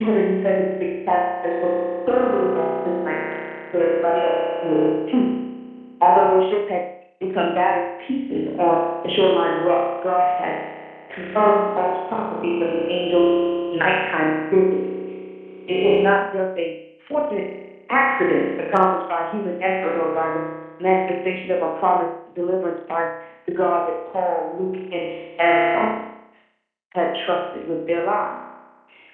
276 passengers were thoroughly lost this night, so everybody else was too. Although the ship had become battered to pieces on the shoreline rock, God had confirmed false prophecy from the angel's nighttime visit. It was not just a fortunate accident accomplished by human effort or by the manifestation of a promised deliverance by the God that Paul, Luke, and Aaron had trusted with their lives.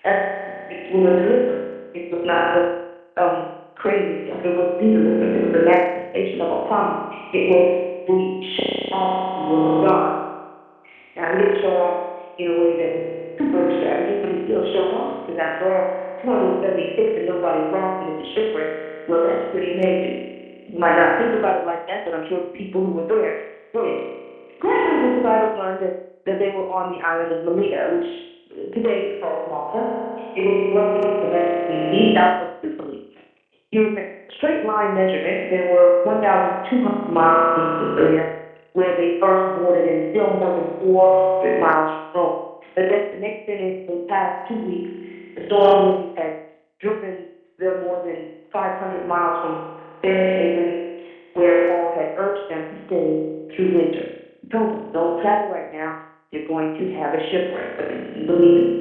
It was a deliverance. It was not just crazy stuff. It was the deliverance. It was the manifestation of a promise. It was the show off of God. Now, he didn't show off in a way that was super extravagant, but he still showed off because after all, 276 and nobody's lost and it's a shipwreck. Well, that's pretty amazing. You might not think about it like that, but I'm sure people who were there did. Gradually, the Bible learned that they were on the island of Melita, which today is called Malta. It was roughly east out of Sicily. Using straight line measurement, there were 1,200 miles in Sicily, where they first boarded and still more than 400 miles from Rome. But then the next thing, in the past 2 weeks, the storm had driven them more than 500 miles from Fairhaven, where Paul had urged them to stay through winter. He told them, don't travel right now. You're going to have a shipwreck, but they didn't believe it.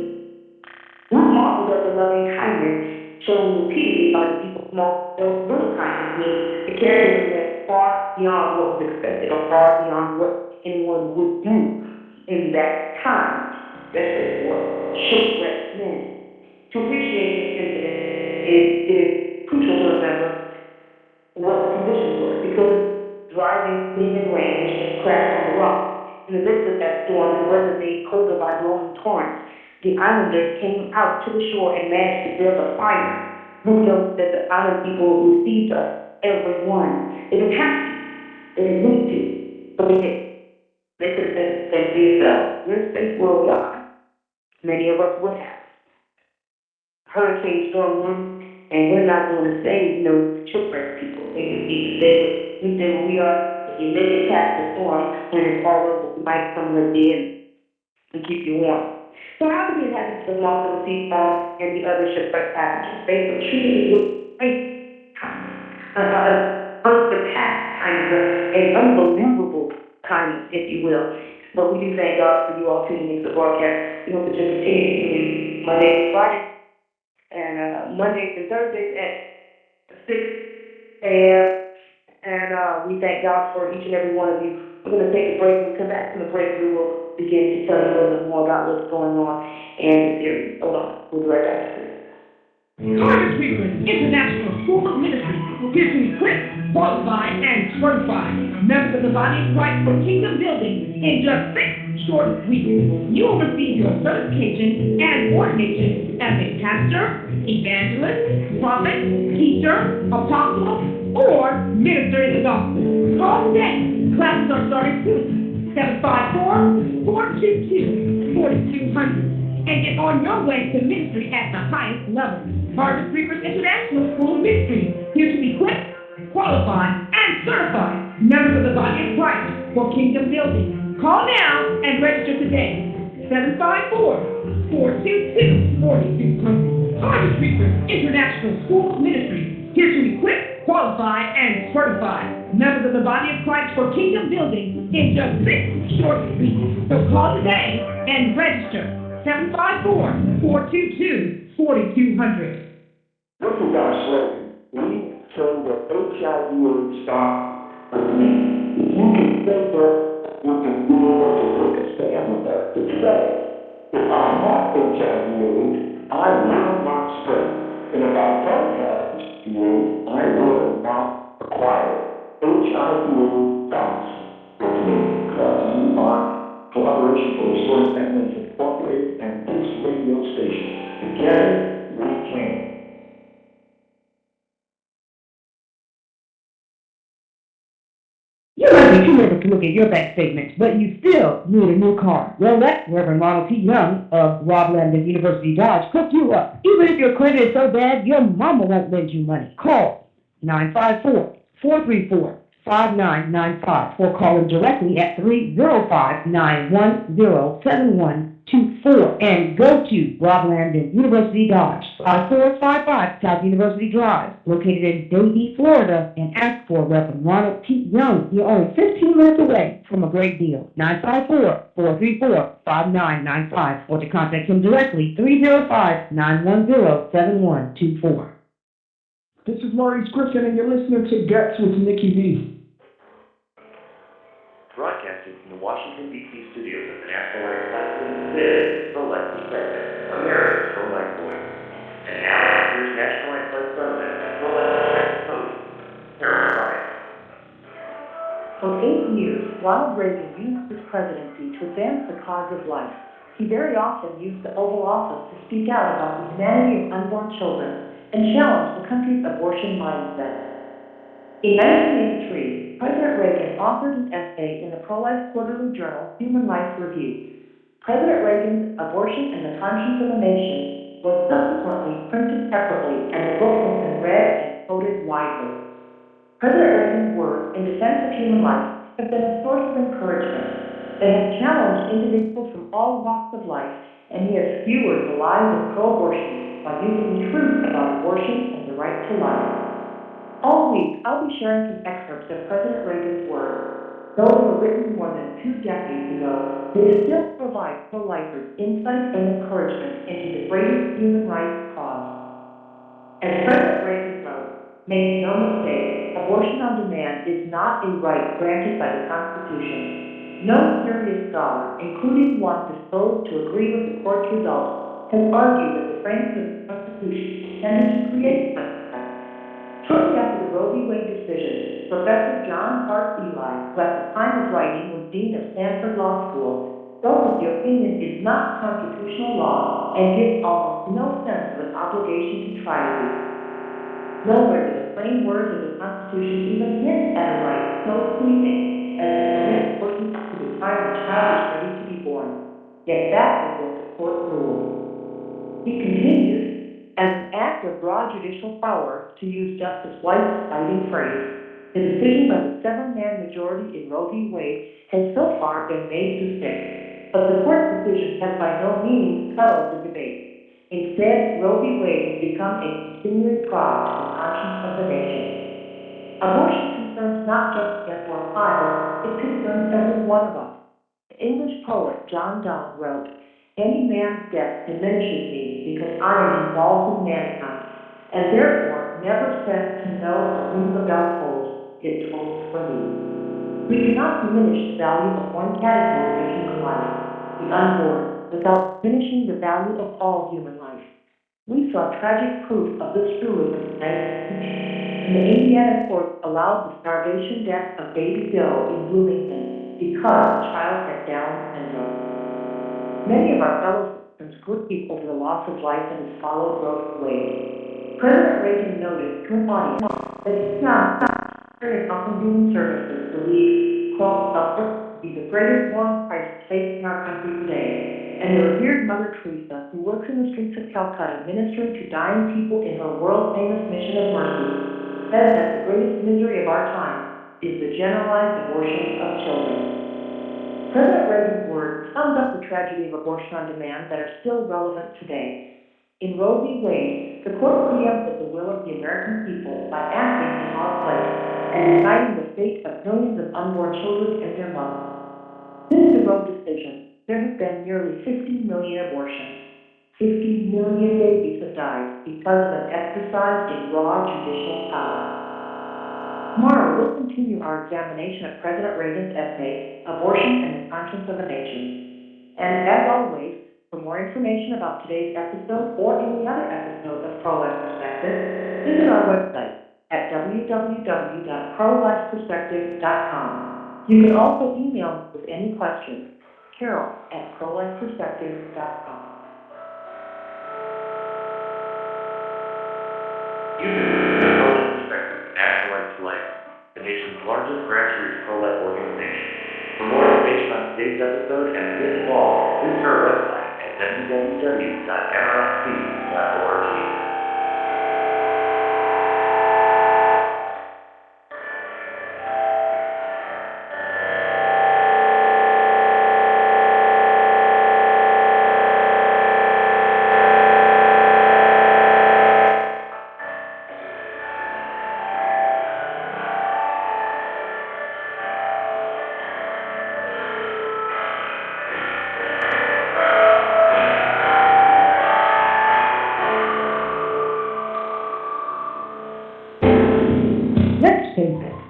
Luke marveled at the loving kindness shown repeatedly by the people of Malta. Those little kindness means the character went far beyond what was expected or far beyond what anyone would do in that time, especially for shipwrecked men. To appreciate this incident, it is crucial to remember what the conditions were, because driving wind and rain just crashed on the rock. In the midst of that storm, the weather made colder by blowing torrents. The islanders came out to the shore and managed to build a fire. Luke notes that the island people received us, everyone. They didn't have to. They didn't need to. But they did. They could have said to themselves, we're a safe world, God. Many of us would have. Hurricane storm room, and we're not going to say, shipwreck people. We say where we are, if you make it past the storm, when it's all over, we might come live in and keep you warm. So how did the inhabitants of Malta receive Paul and the other shipwrecked passengers? They were treated with great kindness, unsurpassed kindness, an unbelievable kindness, if you will. But we do thank God for you all tuning into the broadcast. We hope that you'll continue to tune in Monday and Friday, and Mondays and Thursdays at 6 a.m. And we thank God for each and every one of you. We're going to take a break. When we come back from the break, we will begin to tell you a little bit more about what's going on in the series. Hold on. We'll be right back. Target Spreaker International School of Ministry is equipped, qualified, and certified members of the body of Christ for kingdom building in just 6 short weeks. You will receive your certification and ordination as a pastor, evangelist, prophet, teacher, apostle, or minister in the gospel. Call today. Classes are starting soon. 754-422-4200. And get on your way to ministry at the highest level. Target Spreaker International School of Ministry, here to equip, qualify, and certify members of the body of Christ for kingdom building. Call now and register today. 754-422-4200. Target Spreaker International School of Ministry, here to equip, qualify, and certify members of the body of Christ for kingdom building in just 6 short weeks. So call today and register. 754-422-4200. This is our slogan. We say that HIV will stop with me. If you can say that, you can do what you take a stand with us to say, if I have HIV, I will not spread. And if I don't have HIV, I will not acquire it. HIV stops with me because you are Collaboration for Restoring Families Incorporated and this radio station. Together, we can. You might be too nervous to look at your bank statements, but you still need a new car. Well, let Reverend Ronald P. Young of Rob Landon University Dodge hook you up. Even if your credit is so bad, your mama won't lend you money. Call 954-434-7600 5995 or call them directly at 305-910-7124 and go to Rob Landon University Dodge, 5455 South University Drive, located in Davie, Florida, and ask for Reverend Ronald T. Young. You're only 15 minutes away from a great deal. 954-434-5995 or to contact him directly, 305-910-7124. This is Maurice Griffin, and you're listening to Gets with Nikki D. Broadcasting from the Washington, D.C. studios of the National Life Platform, this is the Life Perspective, America's pro-life voice. And now, here's National Life President and pro-life perspective host, Carol Ryan. For 8 years, Ronald Reagan used his presidency to advance the cause of life. He very often used the Oval Office to speak out about the humanity of unborn children and challenge the country's abortion mindset. In 1983, President Reagan authored an essay in the pro-life quarterly journal Human Life Review. President Reagan's Abortion and the Conscience of a Nation was subsequently printed separately, and the book has been read and quoted widely. President Reagan's words in defense of human life have been a source of encouragement. They have challenged individuals from all walks of life, and he has skewered the lies of pro-abortion by using the truth about abortion and the right to life. All week, I'll be sharing some excerpts of President Reagan's words. Though they were written more than 2 decades ago, they still provide pro-lifers insight and encouragement into the greatest human rights cause. As President Reagan wrote, make no mistake, abortion on demand is not a right granted by the Constitution. No serious scholar, including one disposed to agree with the court's result, has argued that the framers of the Constitution intended to create such a right. Shortly after the Roe v. Wade decision, Professor John Hart Ely, who at the time of writing was Dean of Stanford Law School, wrote that the opinion is not constitutional law and gives almost no sense of an obligation to try to be. Nowhere do the plain words of the Constitution even hint at a right so sweeping as to permit abortion up to the time the child is ready to be born. Yet that is what the court ruled. He continues, as an act of broad judicial power, to use Justice White's citing phrase, the decision by the 7-man majority in Roe v. Wade has so far been made to stick. But the court's decision has by no means settled the debate. Instead, Roe v. Wade has become a continuing fraud to the conscience of the nation. Abortion concerns not just the unborn child, it concerns every one of us. The English poet John Donne wrote, "Any man's death diminishes me because I am involved in mankind, and therefore never sent to know or whom the bell tolls, it tolls for me." We cannot diminish the value of one category of human life, the unborn, without diminishing the value of all human life. We saw tragic proof of this truism tonight when the Indiana court allowed the starvation death of baby Joe in Bloomington because the child had Down syndrome. Many of our fellow citizens grieve over the loss of life that has followed Roe v. Wade. President Reagan noted to an audience that he found in health and human services believes, quote, "Abortion to be the greatest moral crisis facing our country today." And the revered Mother Teresa, who works in the streets of Calcutta ministering to dying people in her world-famous mission of mercy, says that the greatest misery of our time is the generalized abortion of children. President Reagan's words summed up the tragedy of abortion on demand that are still relevant today. In Roe v. Wade, the court preempted the will of the American people by acting in our place and deciding the fate of millions of unborn children and their mothers. Since the Roe decision, there have been nearly 50 million abortions. 50 million babies have died because of an exercise in raw judicial power. Tomorrow, we'll continue our examination of President Reagan's essay, Abortion and the Conscience of a Nation. And as always, for more information about today's episode or any other episode of Pro-Life Perspective, visit our website at www.prolifeperspective.com. You can also email me with any questions, carol@prolifeperspective.com. You've been listening to Pro-Life Perspective, National Life to Life, the nation's largest grassroots pro-life organization. For more information on today's episode and to get involved, visit our website at www.nrfc.org.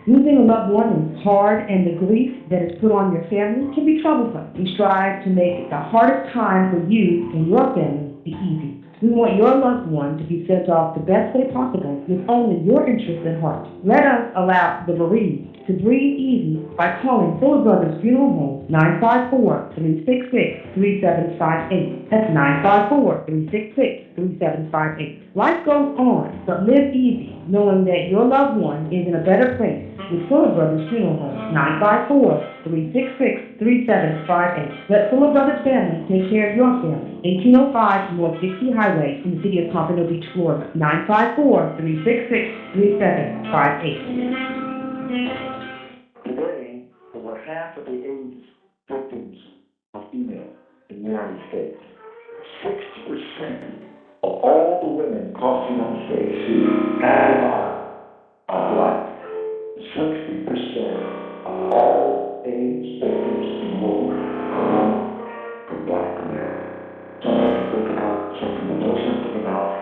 Losing a loved one is hard, and the grief that is put on your family can be troublesome. We strive to make the hardest time for you and your family be easy. We want your loved one to be sent off the best way possible with only your interests at heart. Let us allow the bereaved to breathe easy by calling Fuller Brothers Funeral Home 954-366-3758. That's 954-366-3758. Life goes on, but live easy, knowing that your loved one is in a better place with Fuller Brothers Funeral Home 954-366-3758. Let Fuller Brothers family take care of your family. 1805 North Dixie Highway in the city of Pompano Beach, Florida. 954-366-3758. Today, over half of the AIDS victims are female in the United States. 60% of all the women across the United States who have the virus are black. 60% of all AIDS victims in the world are women from black America. Something to think about, something to know something about,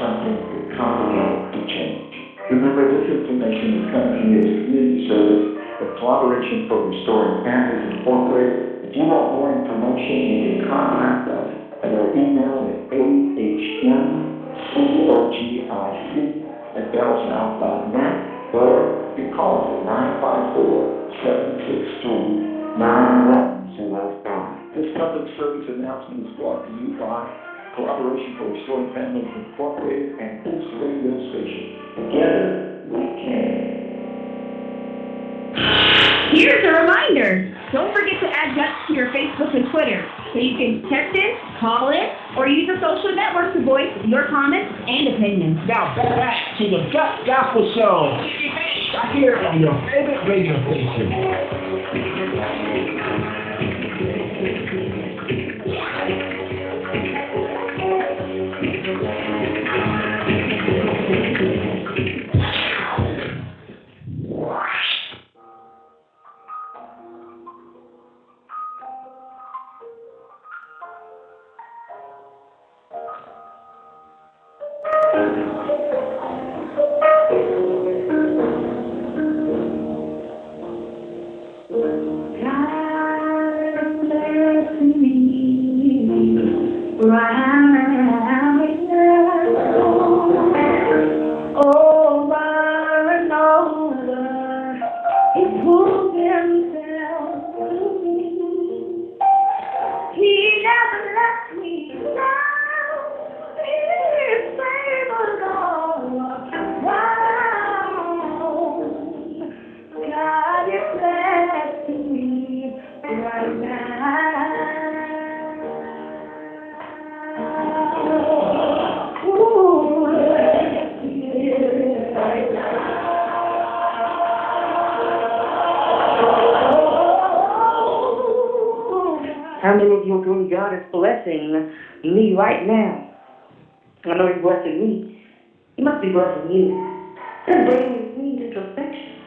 something that complicated to change. Remember, this information is coming to you as community service, the Collaboration for Restoring Families Incorporated. If you want more information, you can contact us at our email at ahmcogic@bellsouth.net, or you call us at 954-763-9105. This public service announcement is brought to you by Collaboration for Restoring Families Incorporated and this radio station. Together, we can. Here's a reminder. Don't forget to add Guts to your Facebook and Twitter so you can text in, call in, or use the social networks to voice your comments and opinions. Now back to the Guts Gospel Show. Right here on your favorite radio station. How many of you agree God is blessing me right now? I know He's blessing me. He must be blessing you. And bringing me introspection.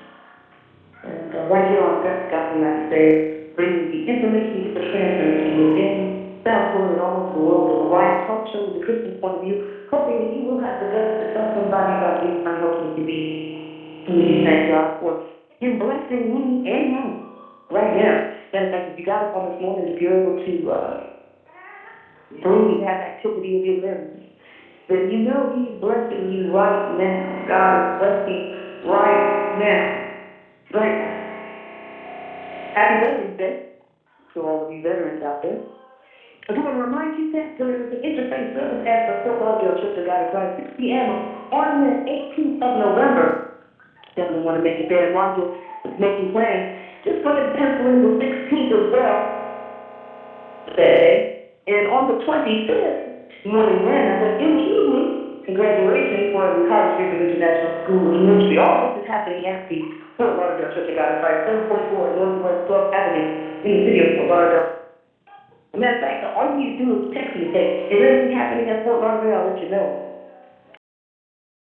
And right here on Gospel Night today, bringing the information to the transparency within South Florida and all over the world of the right talk show with a Christian point of view, hoping that you will have the guts to tell somebody about Jesus. I'm hoping to be. And we thank God for Him blessing me and you right now. Matter of fact, if you got up on this morning, if you're able to breathe, have activity of your limbs, then you know He's blessing you right now. God is blessing right now. Right now. Happy Veterans Day to all of you veterans out there. I do want to remind you that there is an interfaith service at the Fort Lauderdale Church of God in Christ, 6 p.m. on the 18th of November. Definitely want to make it there. And while you're making plans, just go ahead and pencil in the 16th as well. Today. And on the 25th, morning manna, but in the evening, congratulations for the College Street International School in Ministry. All this is happening at the Fort Lauderdale Church of God in Christ, 744 Northwest 12th Avenue in the city of Fort Lauderdale. As a matter of fact, all you need to do is text me. If anything happening at Fort Lauderdale, I'll let you know.